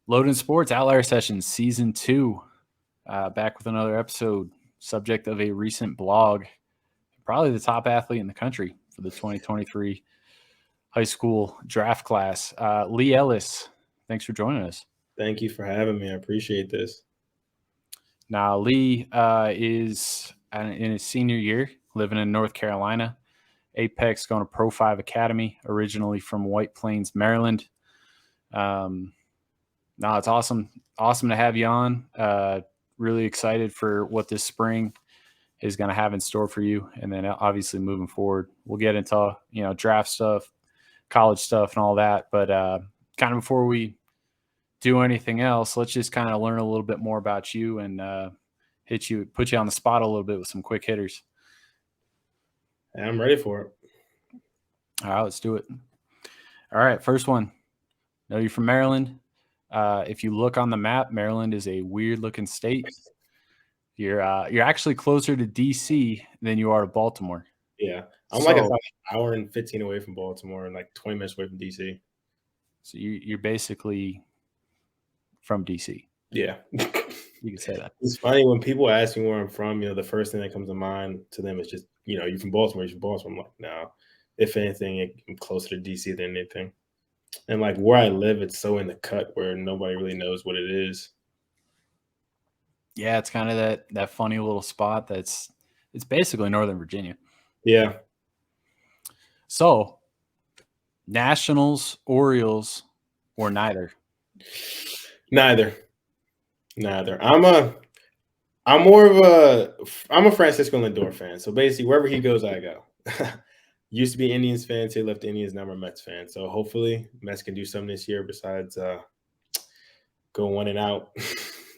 Loden Sports Outlier Sessions Season 2. Back with another episode, subject of a recent blog. Probably the top athlete in the country for the 2023 high school draft class. Lee Ellis, thanks for joining us. Thank you for having me. I appreciate this. Now, Lee is in his senior year, living in North Carolina. Apex, going to Pro5 Academy, originally from White Plains, Maryland. No, it's awesome to have you on. Really excited for what this spring is going to have in store for you. And then obviously moving forward, we'll get into, draft stuff, college stuff and all that. But kind of before we do anything else, let's just kind of learn a little bit more about you and put you on the spot a little bit with some quick hitters. I'm ready for it. All right, let's do it. All right, first one. Know you're from Maryland. If you look on the map, Maryland is a weird-looking state. You're actually closer to D.C. than you are to Baltimore. Yeah, I'm like about an hour and 15 away from Baltimore and like 20 minutes away from D.C. So you're basically from D.C. Yeah. You can say that. It's funny when people ask me where I'm from, the first thing that comes to mind to them is just, you're from Baltimore, I'm like, no. If anything, I'm closer to D.C. than anything. And like where I live, it's so in the cut where nobody really knows what it is. Yeah, it's kind of that funny little spot it's basically Northern Virginia. Yeah. So, Nationals, Orioles, or neither? Neither. I'm a Francisco Lindor fan. So basically wherever he goes, I go. Used to be Indians fan, so he left the Indians, now I'm a Mets fan. So hopefully Mets can do something this year besides go 1-out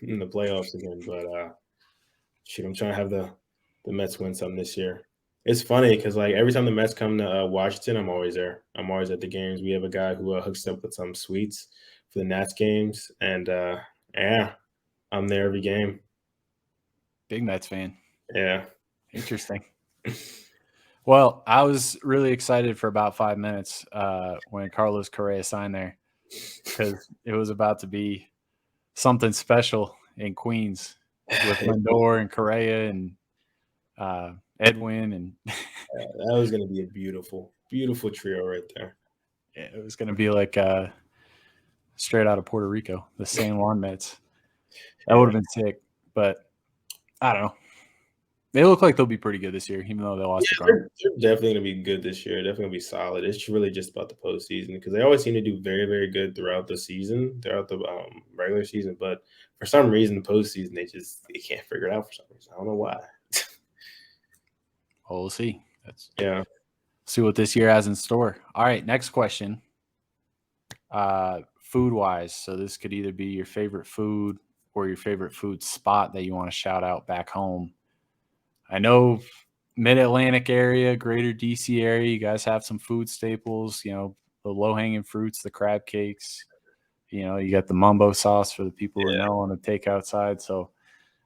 in the playoffs again. But I'm trying to have the Mets win something this year. It's funny because like every time the Mets come to Washington, I'm always there. I'm always at the games. We have a guy who hooks up with some suites for the Nats games, and yeah, I'm there every game. Big Mets fan. Yeah. Interesting. Well, I was really excited for about 5 minutes when Carlos Correa signed there because it was about to be something special in Queens with Lindor and Correa and Edwin. And that was going to be a beautiful, beautiful trio right there. Yeah, it was going to be like straight out of Puerto Rico, the San Juan Mets. That would have been sick, but I don't know. They look like they'll be pretty good this year, even though they lost the They're definitely going to be good this year. Definitely going to be solid. It's really just about the postseason because they always seem to do very, very good throughout the season, throughout the regular season. But for some reason, the postseason, they can't figure it out for some reason. I don't know why. Well, we'll see. See what this year has in store. All right, next question. Food-wise, so this could either be your favorite food or your favorite food spot that you want to shout out back home. I know Mid-Atlantic area, greater DC area, you guys have some food staples, the low-hanging fruits, the crab cakes. You got the mumbo sauce for the people who know on the takeout side. So,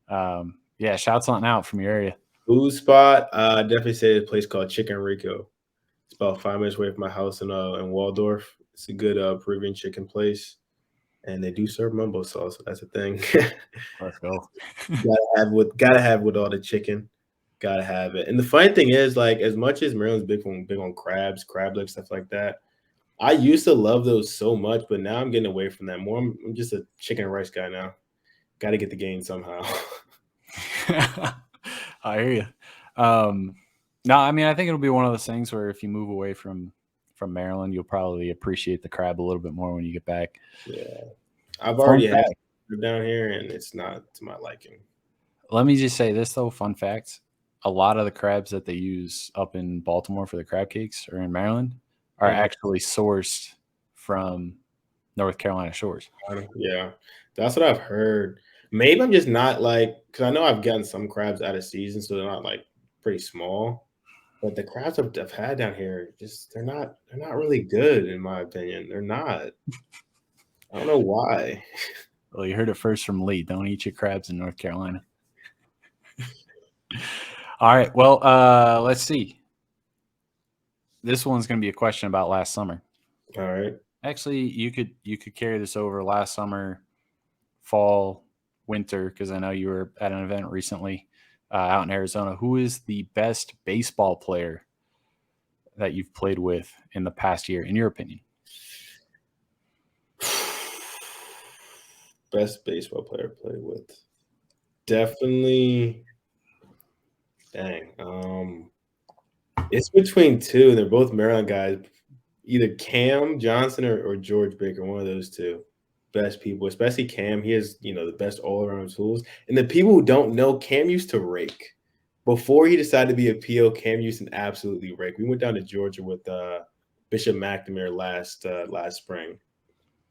shout something out from your area. Food spot, I'd definitely say a place called Chicken Rico. It's about 5 minutes away from my house in Waldorf. It's a good Peruvian chicken place. And they do serve mumbo sauce. So that's a thing. Let's go. gotta have with all the chicken. Gotta have it. And the funny thing is, like, as much as Maryland's big on crabs, crab legs, stuff like that, I used to love those so much, but now I'm getting away from that more. I'm just a chicken and rice guy now. Got to get the gain somehow. I hear you. No, I mean, I think it'll be one of those things where if you move away from Maryland, you'll probably appreciate the crab a little bit more when you get back. Yeah. I've already had it down here, and it's not to my liking. Let me just say this, though, fun fact. A lot of the crabs that they use up in Baltimore for the crab cakes or in Maryland are actually sourced from North Carolina shores. Yeah, that's what I've heard. Maybe I'm just not because I know I've gotten some crabs out of season, so they're not pretty small. But the crabs I've had down here, they're not really good in my opinion. They're not. I don't know why. Well, you heard it first from Lee. Don't eat your crabs in North Carolina. All right. Well, let's see. This one's going to be a question about last summer. All right. Actually, you could carry this over. Last summer, fall, winter, because I know you were at an event recently out in Arizona. Who is the best baseball player that you've played with in the past year, in your opinion? Best baseball player I played with. Definitely. Dang. It's between two. They're both Maryland guys. Either Cam Johnson or George Baker, one of those two. Best people, especially Cam. He has, the best all-around tools. And the people who don't know, Cam used to rake. Before he decided to be a PO, Cam used to absolutely rake. We went down to Georgia with Bishop McNamara last spring.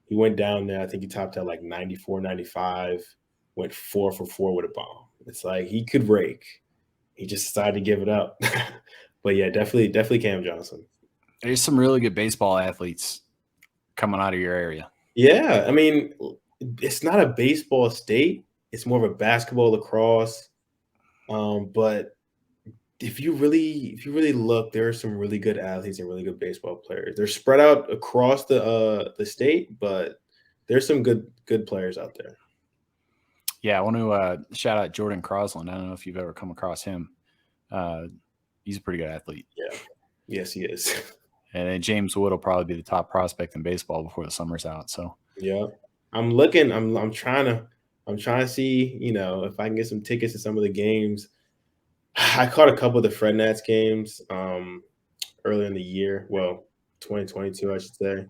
He went down there. I think he topped out like 94, 95, went 4 for 4 with a bomb. It's like he could rake. He just decided to give it up. But yeah, definitely Cam Johnson. There's some really good baseball athletes coming out of your area. Yeah, I mean, it's not a baseball state. It's more of a basketball, lacrosse. But if you really look, there are some really good athletes and really good baseball players. They're spread out across the state, but there's some good players out there. Yeah, I want to shout out Jordan Crosland. I don't know if you've ever come across him. He's a pretty good athlete. Yeah. Yes, he is. And then James Wood will probably be the top prospect in baseball before the summer's out. So yeah, I'm looking. I'm trying to see, if I can get some tickets to some of the games. I caught a couple of the Fred Nats games earlier in the year. Well, 2022, I should say.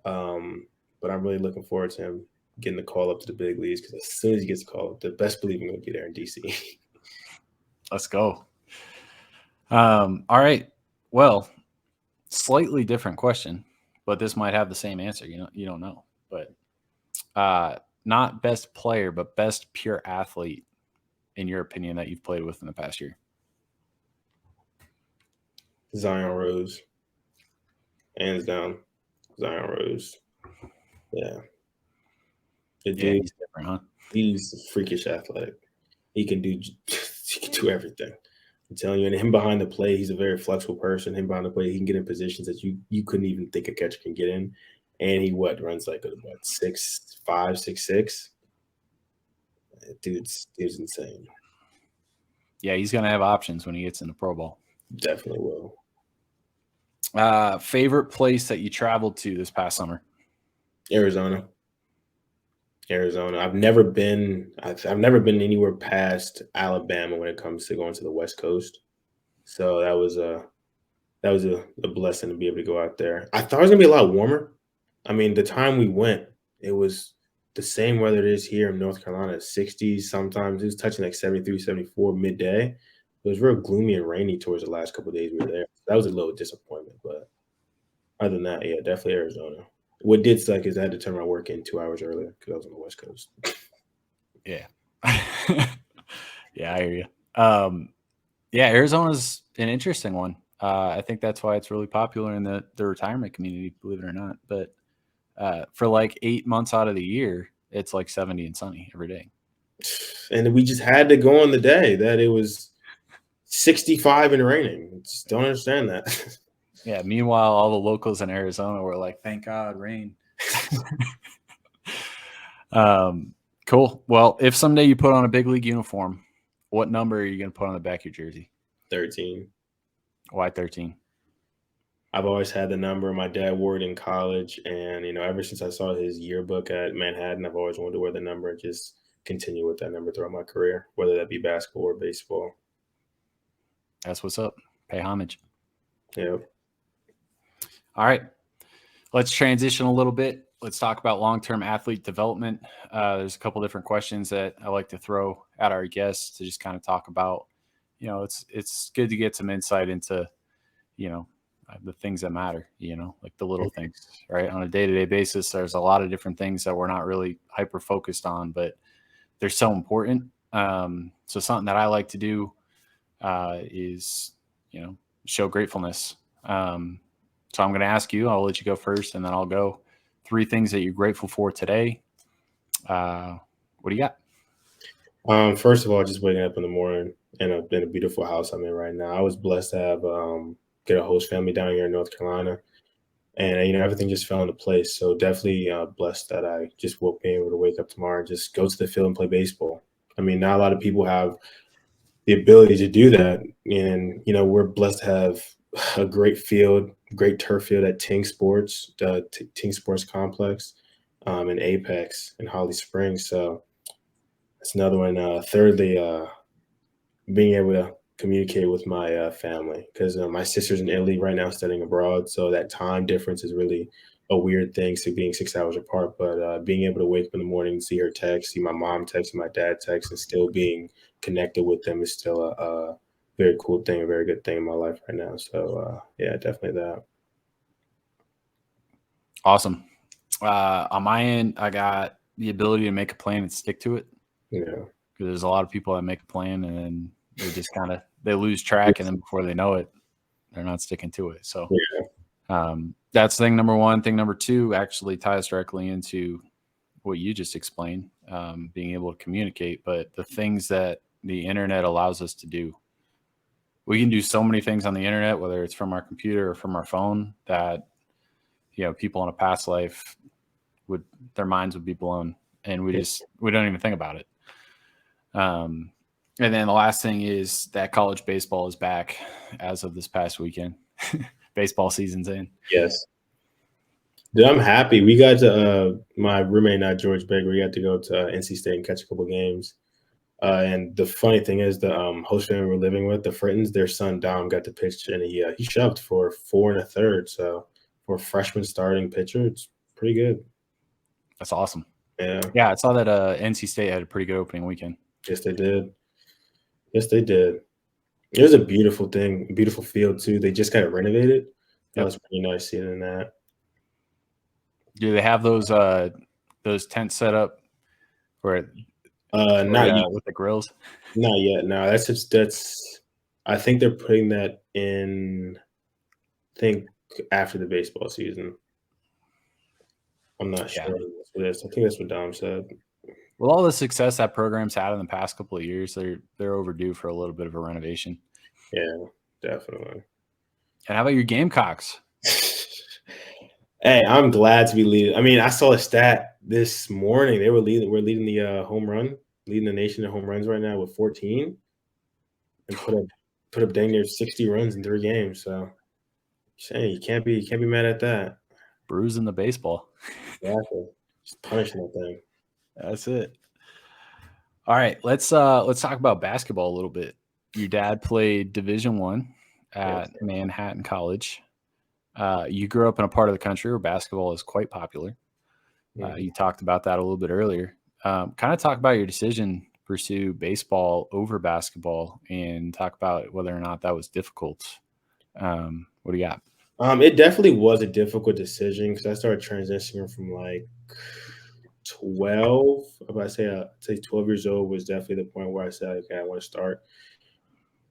But I'm really looking forward to him getting the call up to the big leagues, because as soon as he gets the call up, the best believe he's going to be there in DC. Let's go. All right. Well, slightly different question, but this might have the same answer. You don't know. But not best player, but best pure athlete, in your opinion, that you've played with in the past year. Zion Rose. Hands down. Zion Rose. Yeah. The dude, he's different, huh? He's freakish athletic. He can do everything. I'm telling you, and him behind the plate, he's a very flexible person. Him behind the plate, he can get in positions that you couldn't even think a catcher can get in. And he runs like 6'5", 6'6". Dude's insane. Yeah, he's gonna have options when he gets in the Pro Bowl. Definitely will. Favorite place that you traveled to this past summer? Arizona. I've never been anywhere past Alabama when it comes to going to the West Coast. So that was a blessing to be able to go out there. I thought it was gonna be a lot warmer. I mean, the time we went, it was the same weather it is here in North Carolina, 60s sometimes. It was touching like 73, 74 midday. It was real gloomy and rainy towards the last couple of days we were there. That was a little disappointment, but other than that, yeah, definitely Arizona. What did suck is I had to turn my work in 2 hours earlier because I was on the West Coast. Yeah. Yeah, I hear you. Yeah, Arizona's an interesting one. I think that's why it's really popular in the retirement community, believe it or not. But for like 8 months out of the year, it's like 70 and sunny every day. And we just had to go on the day that it was 65 and raining. I just don't understand that. Yeah. Meanwhile, all the locals in Arizona were like, "Thank God, rain." Cool. Well, if someday you put on a big league uniform, what number are you going to put on the back of your jersey? 13. Why 13? I've always had the number. My dad wore it in college, and ever since I saw his yearbook at Manhattan, I've always wanted to wear the number and just continue with that number throughout my career, whether that be basketball or baseball. That's what's up. Pay homage. Yep. All right. Let's transition a little bit. Let's talk about long-term athlete development. There's a couple different questions that I like to throw at our guests to just kind of talk about. It's good to get some insight into, the things that matter, like the little things, right? On a day-to-day basis, there's a lot of different things that we're not really hyper-focused on, but they're so important. So something that I like to do is, show gratefulness. So I'm going to ask you, I'll let you go first, and then I'll go. 3 things that you're grateful for today. What do you got? First of all, just waking up in the morning in a beautiful house I'm in right now. I was blessed to have get a host family down here in North Carolina. and everything just fell into place. So definitely blessed that I just woke being able to wake up tomorrow and just go to the field and play baseball. I mean, not a lot of people have the ability to do that, and we're blessed to have a great field, great turf field at Ting Sports, the Ting Sports Complex, in Apex in Holly Springs. So that's another one. Thirdly, being able to communicate with my family, because my sister's in Italy right now studying abroad, so that time difference is really a weird thing. So being 6 hours apart, but being able to wake up in the morning and see her text, see my mom text, see my dad text, and still being connected with them is still a very cool thing, a very good thing in my life right now. So yeah, definitely that. Awesome. On my end, I got the ability to make a plan and stick to it. Yeah. Because there's a lot of people that make a plan and then they just they lose track, and then before they know it, they're not sticking to it. So that's thing number one. Thing number two actually ties directly into what you just explained, being able to communicate. But the things that the internet allows us to do, we can do so many things on the internet, whether it's from our computer or from our phone, that people in a past life their minds would be blown, and we don't even think about it. And then the last thing is that college baseball is back as of this past weekend. Baseball season's in. Yes. Dude, I'm happy. We got to my roommate and I, George Baker, we got to go to NC State and catch a couple games. And the funny thing is, the host family we're living with, the Frittons, their son Dom got to pitch, and he shoved for 4 1/3. So for a freshman starting pitcher, it's pretty good. That's awesome. Yeah, I saw that NC State had a pretty good opening weekend. Yes, they did. Yes, they did. It was a beautiful thing, beautiful field too. They just got it renovated. That was pretty nice seeing in that. Do they have those tents set up where not yet with the grills? Not yet. No, that's. I think they're putting that in. I think after the baseball season. I'm not sure what it is. I think that's what Dom said. With all the success that program's had in the past couple of years, they're overdue for a little bit of a renovation. Yeah, definitely. And how about your Gamecocks? Hey, I'm glad to be leading. I mean, I saw a stat this morning. They were leading. We're leading the home run, leading the nation in home runs right now with 14, and put up dang near 60 runs in 3 games. So, saying you can't be mad at that. Bruising the baseball. Exactly. Just punishing that thing. That's it. All right, let's talk about basketball a little bit. Your dad played Division I at Manhattan College. You grew up in a part of the country where basketball is quite popular. You talked about that a little bit earlier. Kind of talk about your decision to pursue baseball over basketball, and talk about whether or not that was difficult. What do you got? It definitely was a difficult decision, because I started transitioning from like 12. If I say 12 years old was definitely the point where I said, okay, I want to start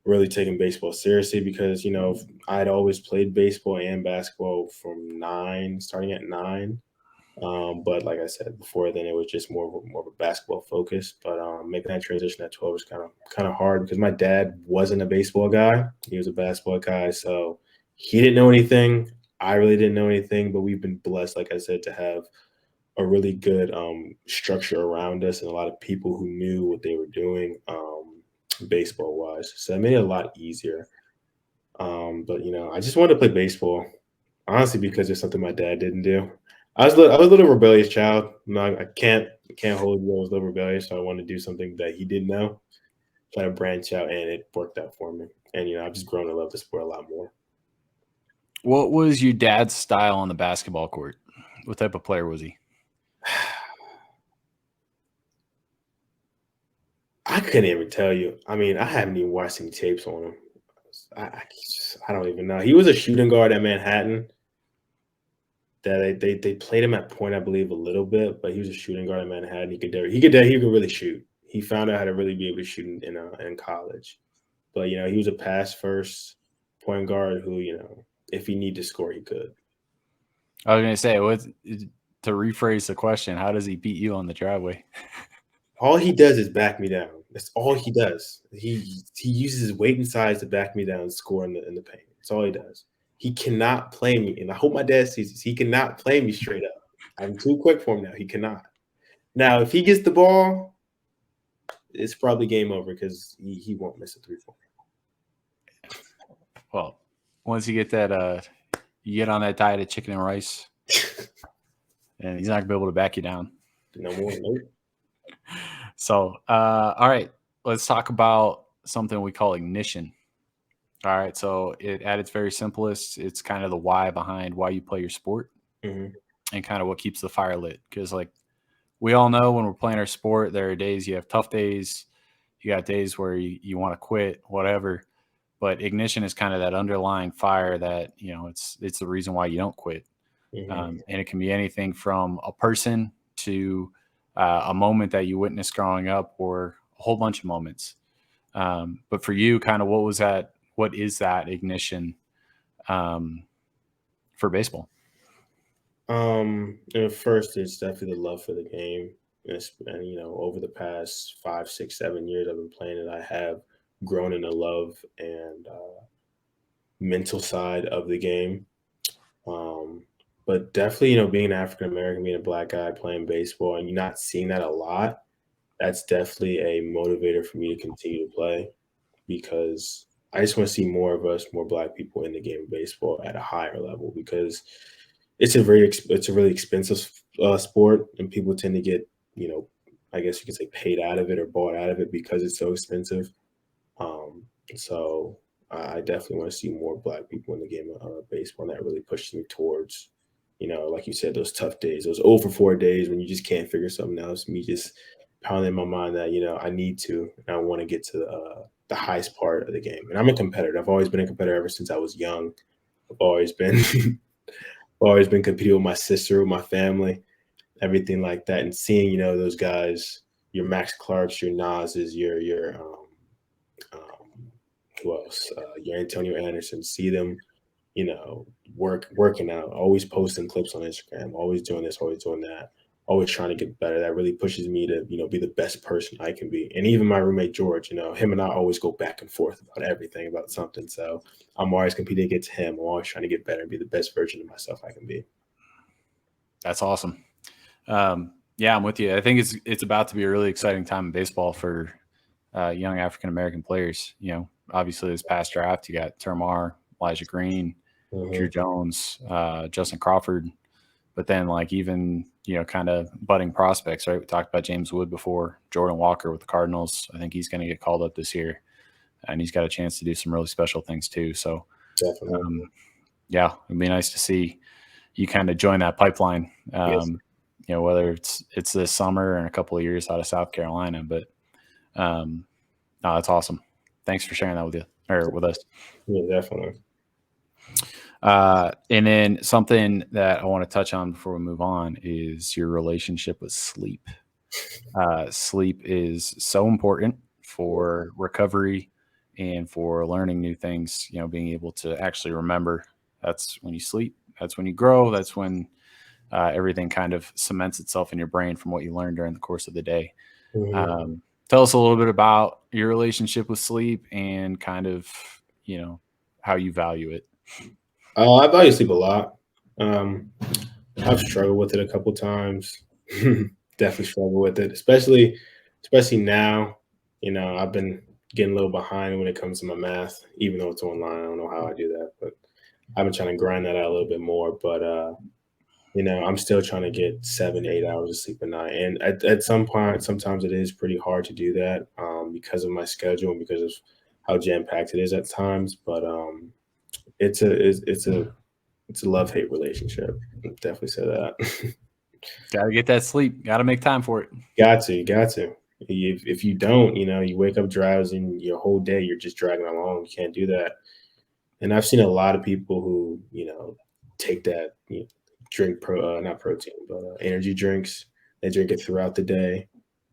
really taking baseball seriously, because I'd always played baseball and basketball from 9, starting at 9. But like I said before, then it was just more of a basketball focus. But making that transition at 12 was kind of hard, because my dad wasn't a baseball guy; he was a basketball guy. So he didn't know anything. I really didn't know anything. But we've been blessed, like I said, to have a really good structure around us, and a lot of people who knew what they were doing baseball wise. So it made it a lot easier. But I just wanted to play baseball, honestly, because it's something my dad didn't do. I was a little rebellious child. I can't hold you. I was a little rebellious, so I wanted to do something that he didn't know, try to branch out, and it worked out for me. And I've just grown to love the sport a lot more. What was your dad's style on the basketball court? What type of player was he? I couldn't even tell you. I mean, I haven't even watched any tapes on him. I don't even know. He was a shooting guard at Manhattan. That they played him at point, I believe, a little bit, but he was a shooting guard at Manhattan. He could really shoot. He found out how to really be able to shoot in college. But he was a pass first point guard who, if he needed to score, he could. I was gonna say, to rephrase the question, how does he beat you on the driveway? All he does is back me down. That's all he does. He uses his weight and size to back me down and score in the paint. That's all he does. He cannot play me, and I hope my dad sees this. He cannot play me straight up. I'm too quick for him now. He cannot. Now, if he gets the ball, it's probably game over because he won't miss a 3-4. Well, once you get that, you get on that diet of chicken and rice, and he's not gonna be able to back you down. No more. Nope. So, all right, let's talk about something we call ignition. All right, so at its very simplest, it's kind of the why behind why you play your sport, and kind of what keeps the fire lit. Because like we all know, when we're playing our sport, there are days you have tough days, you got days where you want to quit, whatever. But ignition is kind of that underlying fire that, you know, it's the reason why you don't quit. And it can be anything from a person to a moment that you witnessed growing up, or a whole bunch of moments. But for you, kind of what is that ignition for baseball? First, it's definitely the love for the game. And, you know, over the past 5, 6, 7 years I've been playing it, I have grown in the love and mental side of the game. But definitely, you know, being African American, being a black guy playing baseball, and you're not seeing that a lot, that's definitely a motivator for me to continue to play, because I just want to see more of us, more black people in the game of baseball at a higher level, because it's a really expensive sport, and people tend to get, you know, I guess you could say, paid out of it or bought out of it because it's so expensive. So I definitely want to see more black people in the game of baseball, and that really pushes me towards, you know, like you said, those tough days, those 0 for 4 days when you just can't figure something else. Me just pounding in my mind that, you know, I need to, and I want to get to the highest part of the game. And I'm a competitor. I've always been a competitor ever since I was young. I've always been always been competing with my sister, with my family, everything like that. And seeing, you know, those guys, your Max Clarks, your Nas's, your who else? Your Antonio Anderson. See them, you know, working out, always posting clips on Instagram, always doing this, always doing that, always trying to get better. That really pushes me to, you know, be the best person I can be. And even my roommate George, you know, him and I always go back and forth about everything, about something. So I'm always competing against him. I'm always trying to get better and be the best version of myself I can be. That's awesome. Yeah, I'm with you. I think it's about to be a really exciting time in baseball for young African American players. You know, obviously this past draft, you got Termar, Elijah Green, Drew Jones, Justin Crawford, but then like even, you know, kind of budding prospects, right? We talked about James Wood before, Jordan Walker with the Cardinals. I think he's going to get called up this year, and he's got a chance to do some really special things too. So yeah, it'd be nice to see you kind of join that pipeline. Yes. You know, whether it's this summer and a couple of years out of South Carolina, but no, that's awesome. Thanks for sharing that with us. Yeah, definitely. And then something that I want to touch on before we move on is your relationship with sleep. Sleep is so important for recovery and for learning new things. You know, being able to actually remember. That's when you sleep. That's when you grow. That's when everything kind of cements itself in your brain from what you learned during the course of the day. Tell us a little bit about your relationship with sleep and kind of, you know, how you value it. I value sleep a lot. I've struggled with it a couple times. Definitely struggle with it, especially now. You know, I've been getting a little behind when it comes to my math, even though it's online. I don't know how I do that, but I've been trying to grind that out a little bit more. But you know, I'm still trying to get 7 to 8 hours of sleep a night, and at some point, sometimes it is pretty hard to do that because of my schedule and because of how jam packed it is at times. But it's a love-hate relationship. I'll definitely say that. Got to get that sleep. Got to make time for it. Got to. If you don't, you know, you wake up drowsy and your whole day you're just dragging along. You can't do that. And I've seen a lot of people who, you know, take that, you know, drink not protein, but energy drinks. They drink it throughout the day,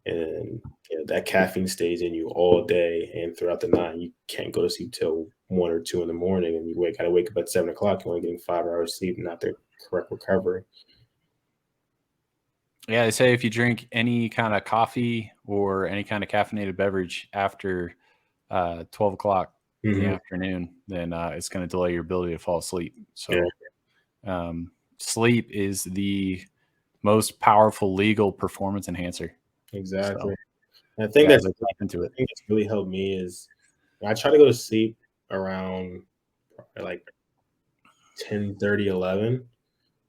and you know, that caffeine stays in you all day and throughout the night. You can't go to sleep till 1 or 2 in the morning, and you gotta wake up at 7 o'clock. You're only getting 5 hours sleep, not the correct recovery. Yeah, they say if you drink any kind of coffee or any kind of caffeinated beverage after 12 o'clock, in the Mhm. afternoon, then it's going to delay your ability to fall asleep. Yeah, So sleep is the most powerful legal performance enhancer. exactly. So And I think guys that's are the deep into it. thing that's really helped me is I try to go to sleep around like 10:30, 11.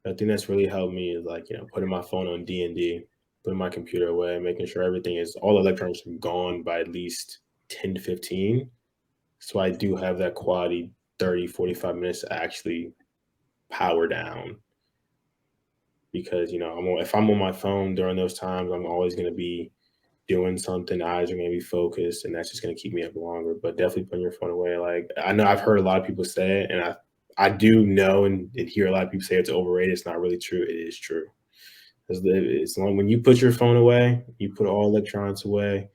I think that's really helped me is like, putting my phone on D&D, putting my computer away, making sure everything is all electronics are gone by at least 10 to 15. So I do have that quality 30, 45 minutes to actually power down because, if I'm on my phone during those times, I'm always going to be doing something. Eyes are going to be focused, and that's just going to keep me up longer. But definitely putting your phone away. Like I know I've heard a lot of people say it, and I do know and hear a lot of people say it's overrated. It's not really true. It is true. It's long when you put your phone away, you put all electronics away,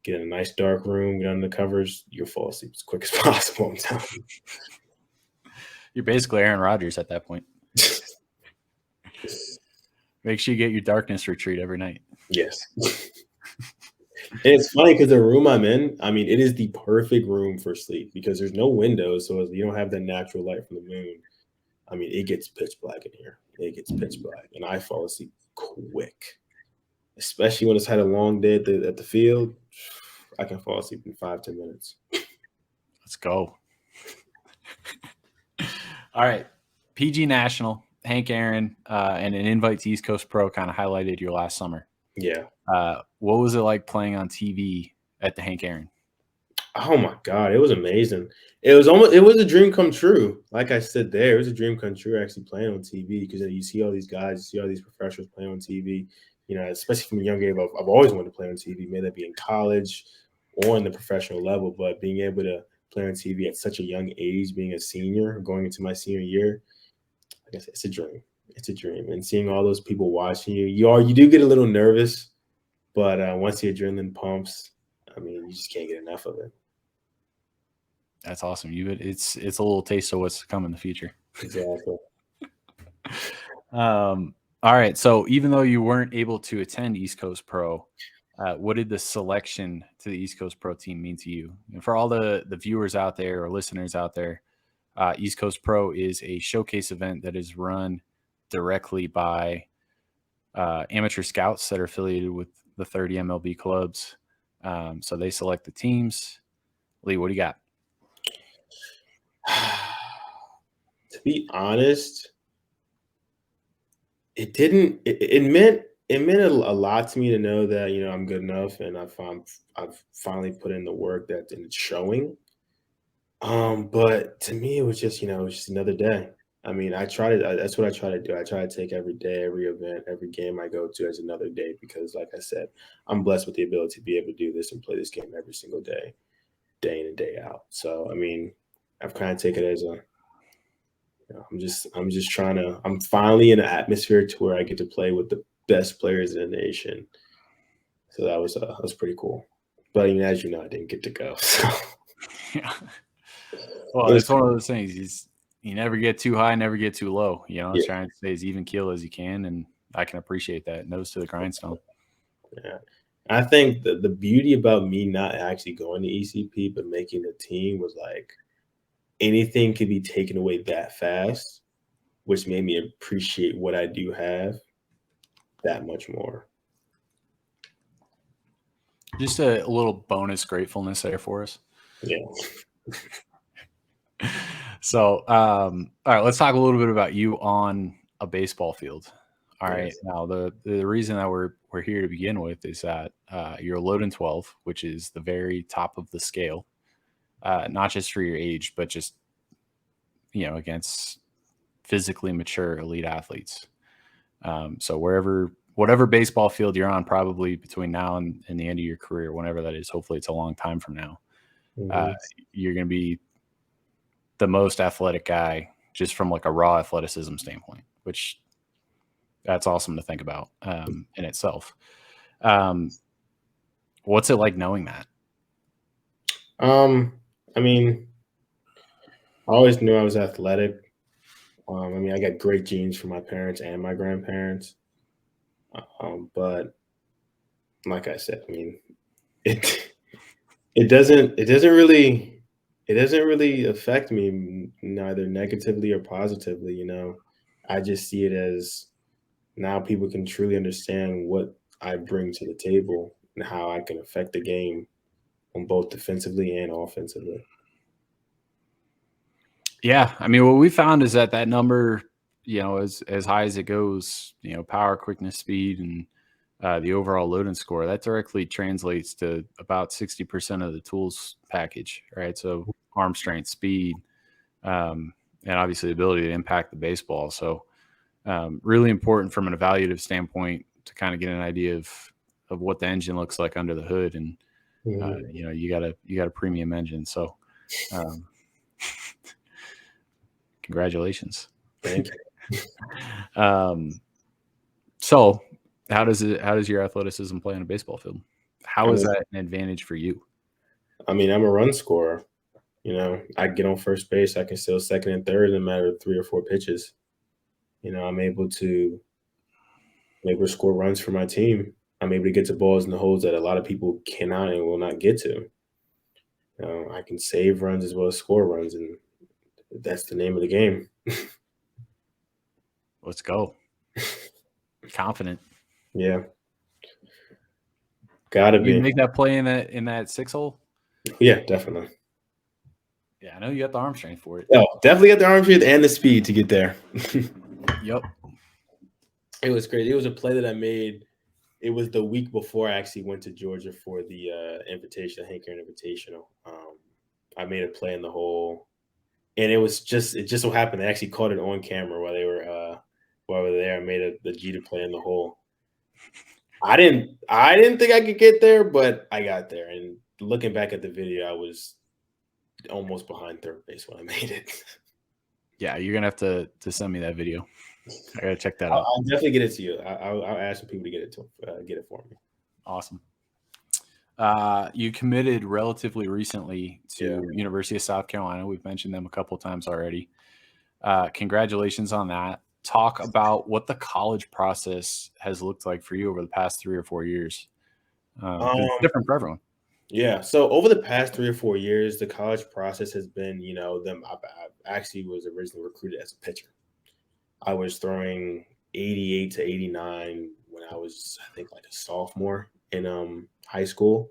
get in a nice dark room, get under the covers, you'll fall asleep as quick as possible. I'm telling you. You're basically Aaron Rodgers at that point. Make sure you get your darkness retreat every night. Yes. And it's funny because the room I'm in, I mean, it is the perfect room for sleep because there's no windows, so you don't have the natural light from the moon. I mean, it gets pitch black in here. It gets pitch black, and I fall asleep quick, especially when it's had a long day at the field. I can fall asleep in 5-10 minutes. Let's go. All right. PG National, Hank Aaron, and an invite to East Coast Pro kind of highlighted your last summer. Yeah. What was it like playing on TV at the Hank Aaron? Oh my God, it was amazing. It was a dream come true. Like I said there, it was a dream come true actually playing on TV because you see all these guys, you see all these professionals playing on TV. Especially from a young age, I've always wanted to play on TV, may that be in college or in the professional level. But being able to play on TV at such a young age, being a senior, going into my senior year, like I said, it's a dream. It's a dream. And seeing all those people watching you, you do get a little nervous, but once the adrenaline pumps, I mean, you just can't get enough of it. That's awesome. It's a little taste of what's to come in the future. Exactly. All right. So even though you weren't able to attend East Coast Pro, what did the selection to the East Coast Pro team mean to you? And for all the viewers out there or listeners out there, East Coast Pro is a showcase event that is run directly by amateur scouts that are affiliated with the 30 MLB clubs. So they select the teams. Lee, what do you got? To be honest, it didn't. It meant a lot to me to know that I'm good enough, and I've finally put in the work that and it's showing. But to me, it was just it was just another day. I mean, I try to. That's what I try to do. I try to take every day, every event, every game I go to as another day because, like I said, I'm blessed with the ability to be able to do this and play this game every single day, day in and day out. So, I mean, I've kind of taken it as a I'm just trying to. I'm finally in an atmosphere to where I get to play with the best players in the nation. So that was pretty cool. But as you know, I didn't get to go. So Yeah. Well, it's one of those things. You never get too high, never get too low. yeah, Trying to stay as even keel as you can, and I can appreciate that. Nose to the grindstone. yeah. I think the beauty about me not actually going to ECP but making the team was like anything could be taken away that fast, which made me appreciate what I do have that much more. Just a little bonus gratefulness there for us. Yeah. So, all right, let's talk a little bit about you on a baseball field. All right. Yes. Now, the reason that we're here to begin with is that you're a Loden 12, which is the very top of the scale, not just for your age, but just against physically mature elite athletes. So whatever baseball field you're on, probably between now and the end of your career, whenever that is, hopefully it's a long time from now, you're going to be the most athletic guy just from like a raw athleticism standpoint, which that's awesome to think about in itself. What's it like knowing that? I mean, I always knew I was athletic. I mean, I got great genes from my parents and my grandparents. But like I said, I mean, it it doesn't really It doesn't really affect me neither negatively or positively. I just see it as now people can truly understand what I bring to the table and how I can affect the game on both defensively and offensively. Yeah, I mean, what we found is that number, as high as it goes, power, quickness, speed, and the overall load and score, that directly translates to about 60% of the tools package, right? So arm strength, speed, and obviously the ability to impact the baseball. So really important from an evaluative standpoint to kind of get an idea of what the engine looks like under the hood. And Mhm. you got a premium engine. So um, congratulations. Thank you. um, so how does your athleticism play on a baseball field? I How is mean, that an advantage for you? I'm a run scorer. I get on first base. I can steal second and third in a matter of 3 or 4 pitches. I'm able to score runs for my team. I'm able to get to balls in the holes that a lot of people cannot and will not get to. I can save runs as well as score runs, and that's the name of the game. Let's go. Confident. Yeah, gotta You be. make that play in that 6 hole. Yeah, definitely. Yeah, I know you got the arm strength for it. Oh, definitely got the arm strength and the speed to get there. Yep. It was crazy. It was a play that I made. It was the week before I actually went to Georgia for the Hank Aaron Invitational. I made a play in the hole, and it just so happened they actually caught it on camera while we were there. I made the Jeter play in the hole. I didn't think I could get there, but I got there. And looking back at the video, I was almost behind third base when I made it. Yeah, you're gonna have to send me that video. I gotta check that I'll, out. I'll definitely get it to you. I'll ask some people to get it for me. Awesome. You committed relatively recently Yeah. to University of South Carolina. We've mentioned them a couple times already. Congratulations on that. Talk about what the college process has looked like for you over the past 3 or 4 years. 'Cause it's Um, different for everyone. Yeah. So over the past 3 or 4 years, the college process has been, them. I actually was originally recruited as a pitcher. I was throwing 88 to 89 when I was, I think, like a sophomore in high school.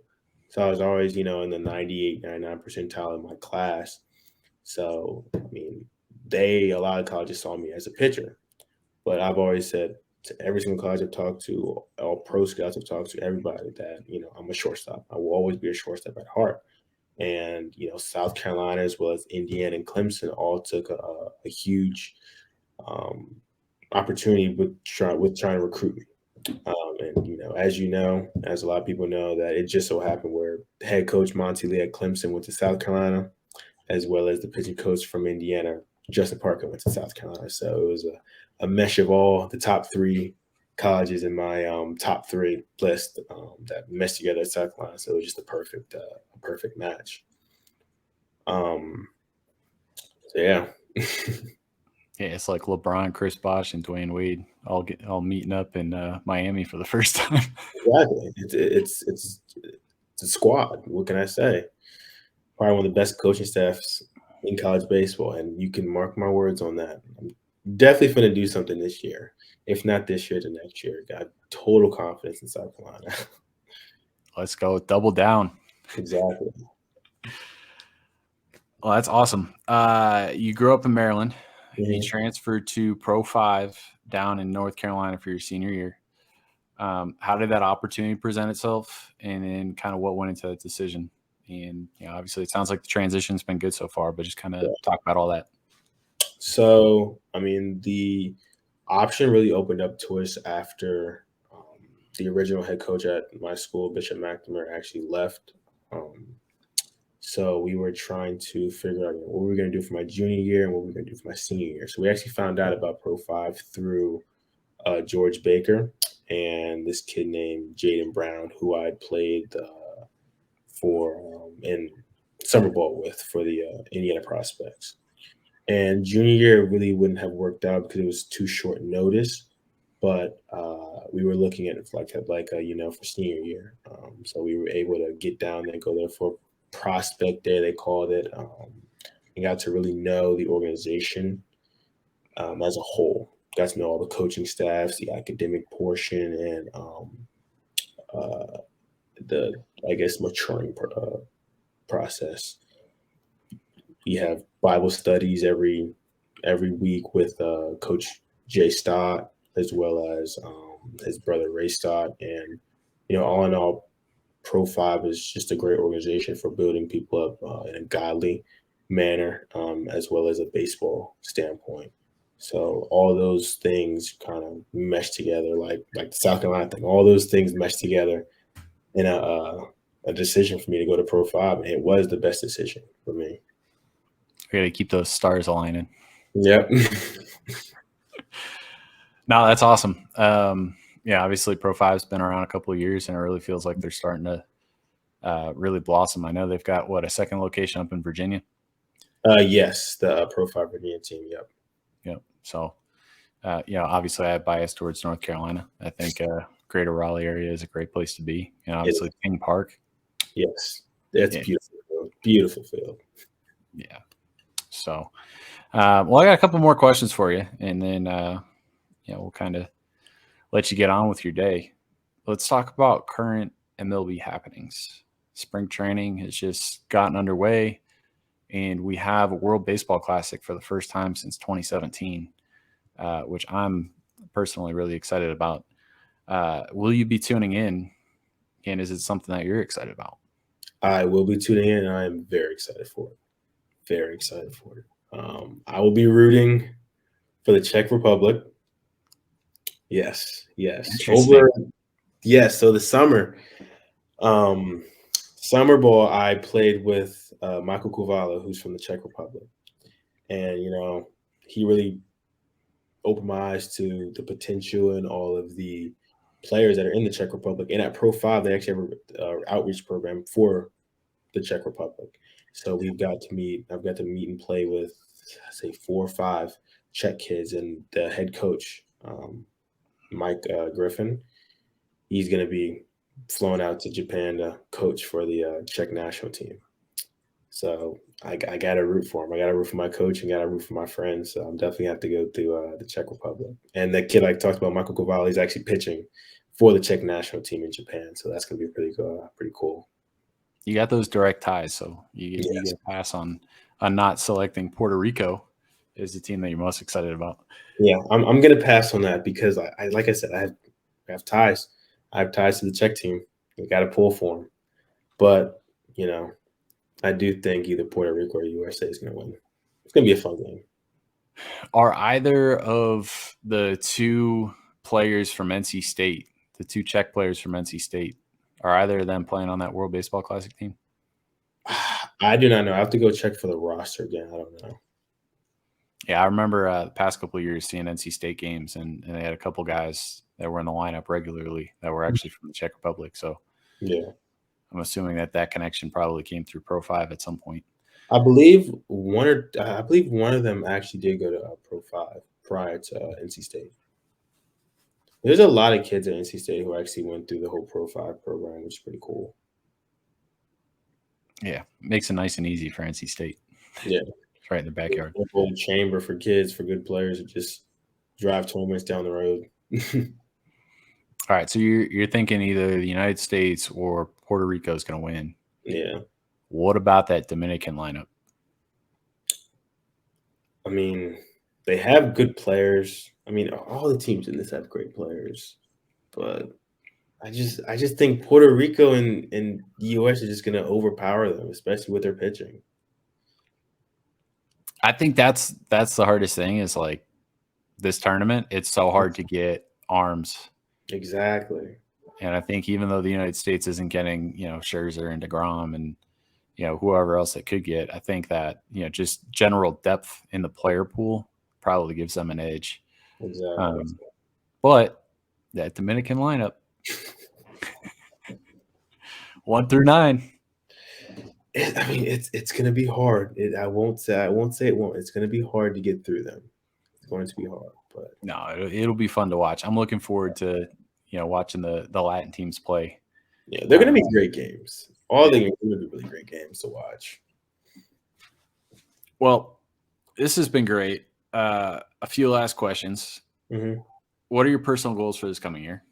So I was always, in the 98, 99 percentile in my class. So I mean, a lot of colleges saw me as a pitcher, but I've always said to every single college I've talked to, all pro scouts I've talked to, everybody that, I'm a shortstop. I will always be a shortstop at heart. And, South Carolina as well as Indiana and Clemson all took a huge um, opportunity with trying to recruit me. And as as a lot of people know, that it just so happened where head coach Monty Lee at Clemson went to South Carolina, as well as the pitching coach from Indiana, Justin Parker, went to South Carolina. So it was a mesh of all the top three colleges in my top three list that meshed together at South Carolina. So it was just a perfect match. So yeah. Yeah, it's like LeBron, Chris Bosh, and Dwayne Wade all meeting up in Miami for the first time. Exactly. It's a squad. What can I say? Probably one of the best coaching staffs in college baseball, and you can mark my words on that. I'm definitely going to do something this year. If not this year, the next year. Got total confidence in South Carolina. Let's go double down. Exactly. Well, that's awesome. You grew up in Maryland. You Mhm. transferred to Pro5 down in North Carolina for your senior year. How did that opportunity present itself, and then kind of what went into that decision? And obviously, it sounds like the transition's been good so far, but just kind of talk about all that. So, I mean, the option really opened up to us after the original head coach at my school, Bishop McNamara, actually left. Um, So we were trying to figure out what we were going to do for my junior year and what we were going to do for my senior year. So we actually found out about Pro5 through George Baker and this kid named Jaden Brown, who I had played for in summer ball with for the Indiana Prospects. And junior year really wouldn't have worked out because it was too short notice. But we were looking at it for senior year. So we were able to get down there, go there for prospect day, they called it. You got to really know the organization as a whole. Got to know all the coaching staffs, the academic portion, and the, I guess, maturing process. We have Bible studies every week with Coach Jay Stott, as well as his brother Ray Stott. And, all in all, Pro5 is just a great organization for building people up in a godly manner, as well as a baseball standpoint. So all those things kind of mesh together, like the South Carolina thing. All those things mesh together in a decision for me to go to Pro5, and it was the best decision for me. We got to keep those stars aligning. Yep. No, that's awesome. Yeah, obviously Pro5's been around a couple of years, and it really feels like they're starting to really blossom. I know they've got a second location up in Virginia. Yes, the Pro5 Virginia team. Yep. Yep. So, obviously I have bias towards North Carolina. I think Greater Raleigh area is a great place to be. Obviously King Park. Yes, that's beautiful. Beautiful field. Yeah. So, I got a couple more questions for you, and then we'll kind of let you get on with your day. Let's talk about current MLB happenings. Spring training has just gotten underway, and we have a World Baseball Classic for the first time since 2017, which I'm personally really excited about. Will you be tuning in, and is it something that you're excited about? I will be tuning in, and I am very excited for it. Very excited for it. I will be rooting for the Czech Republic. Yes. So the summer ball, I played with Michael Kovala, who's from the Czech Republic. And, he really opened my eyes to the potential and all of the players that are in the Czech Republic. And at Pro5, they actually have an outreach program for the Czech Republic. So I've got to meet and play with, say, 4 or 5 Czech kids, and the head coach, Mike Griffin, he's going to be flown out to Japan to coach for the Czech national team. So I got to root for him. I got to root for my coach and got to root for my friends. So I'm definitely have to go to the Czech Republic. And the kid I talked about, Michael Kovala, he's actually pitching for the Czech national team in Japan. So that's going to be pretty cool. You got those direct ties, so you get a pass on not selecting Puerto Rico as the team that you're most excited about. Yeah, I'm going to pass on that because I like I said, I have ties. I have ties to the Czech team. I got to pull for them. But, I do think either Puerto Rico or USA is going to win. It's going to be a fun game. Are either of the 2 players from NC State, the 2 Czech players from NC State, are either of them playing on that World Baseball Classic team? I do not know. I have to go check for the roster again. I don't know. Yeah, I remember the past couple of years seeing NC State games, and they had a couple guys that were in the lineup regularly that were actually from the Czech Republic. So yeah, I'm assuming that connection probably came through Pro5 at some point. I believe one of them actually did go to Pro5 prior to NC State. There's a lot of kids at NC State who actually went through the whole Pro5 program, which is pretty cool. Yeah, makes it nice and easy for NC State. Yeah. It's right in the backyard. A whole chamber for kids, for good players who just drive tournaments down the road. All right, so you're thinking either the United States or Puerto Rico is going to win. Yeah. What about that Dominican lineup? I mean, they have good players. I mean, all the teams in this have great players, but I just think Puerto Rico and the U.S. are just going to overpower them, especially with their pitching. I think that's the hardest thing is like this tournament. It's so hard to get arms. Exactly. And I think even though the United States isn't getting, Scherzer and DeGrom and, whoever else it could get, I think that, just general depth in the player pool probably gives them an edge. Exactly. But that Dominican lineup, 1 through 9. I mean, it's going to be hard. I won't say it won't. It's going to be hard to get through them. It's going to be hard, but no, it'll be fun to watch. I'm looking forward to watching the Latin teams play. Yeah, they're going to be great games. All the games are going to be really great games to watch. Well, this has been great. A few last questions. Mm-hmm. What are your personal goals for this coming year?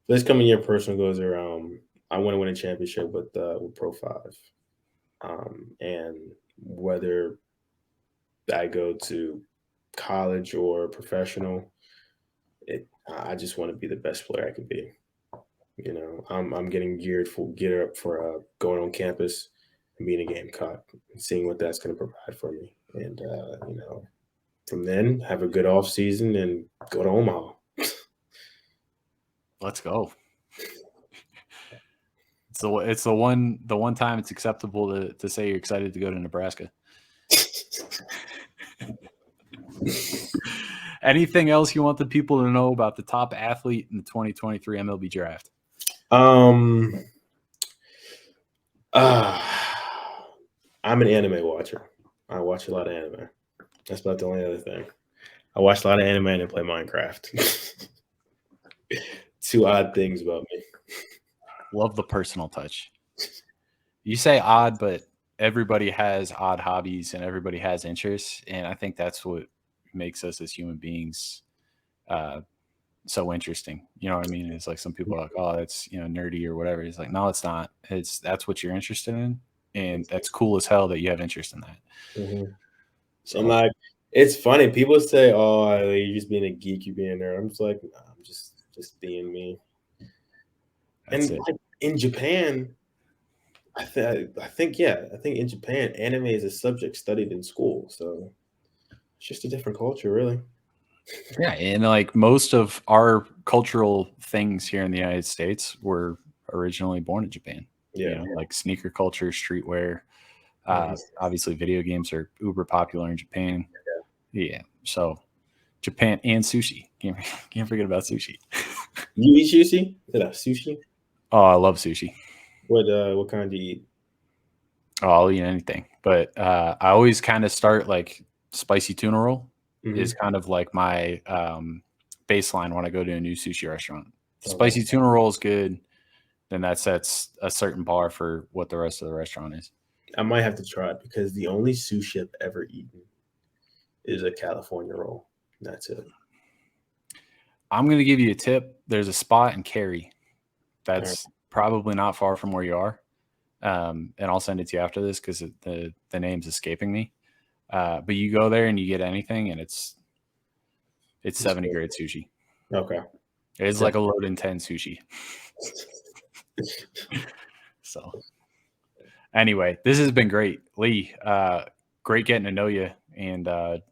This coming year, personal goals are I want to win a championship with Pro5, and whether I go to college or professional, I just want to be the best player I can be. You know, I'm getting geared up for going on campus and being a Gamecock and seeing what that's going to provide for me. And you know, from then have a good off season and go to Omaha. Let's go. It's the one time it's acceptable to say you're excited to go to Nebraska. Anything else you want the people to know about the top athlete in the 2023 MLB Draft? I'm an anime watcher. I watch a lot of anime. That's about the only other thing. I watch a lot of anime and play Minecraft. Two odd things about me. Love the personal touch. You say odd, but everybody has odd hobbies and everybody has interests. And I think that's what makes us as human beings so interesting. You know what I mean? It's like some people are like, oh, that's, you know, nerdy or whatever. It's like, no, it's not. That's what you're interested in. And that's cool as hell that you have interest in that. Mm-hmm. So, and like, it's funny. People say, "Oh, you're just being a geek, you're being a nerd." I'm just like, nah, I'm just being me. And like, in Japan, I think in Japan, anime is a subject studied in school. So it's just a different culture, really. Yeah, and like most of our cultural things here in the United States were originally born in Japan. Yeah, you know, like sneaker culture, streetwear. Nice. Obviously, video games are uber popular in Japan. Yeah, so Japan and sushi. Can't forget about sushi. You eat sushi? Is that sushi? Oh, I love sushi. What kind do you eat? Oh, I'll eat anything, but I always kind of start like spicy tuna roll is kind of like my baseline when I go to a new sushi restaurant. Spicy tuna roll is good, then that sets a certain bar for what the rest of the restaurant is. I might have to try it because the only sushi I've ever eaten is a California roll. That's it. I'm going to give you a tip. There's a spot in Cary that's probably not far from where you are. And I'll send it to you after this because the name's escaping me. But you go there and you get anything, and it's 70 grade sushi. Okay. It's like a Loden 10 sushi. So anyway, this has been great. Lee, great getting to know you, and it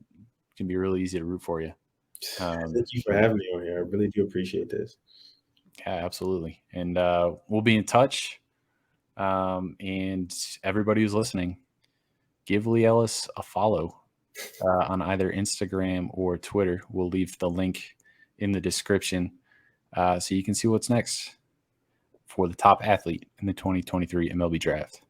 can be really easy to root for you. Thank you for having me on here. I really do appreciate this. Yeah, absolutely. And we'll be in touch. And everybody who's listening, give Lee Ellis a follow on either Instagram or Twitter. We'll leave the link in the description so you can see what's next for the top athlete in the 2023 MLB Draft.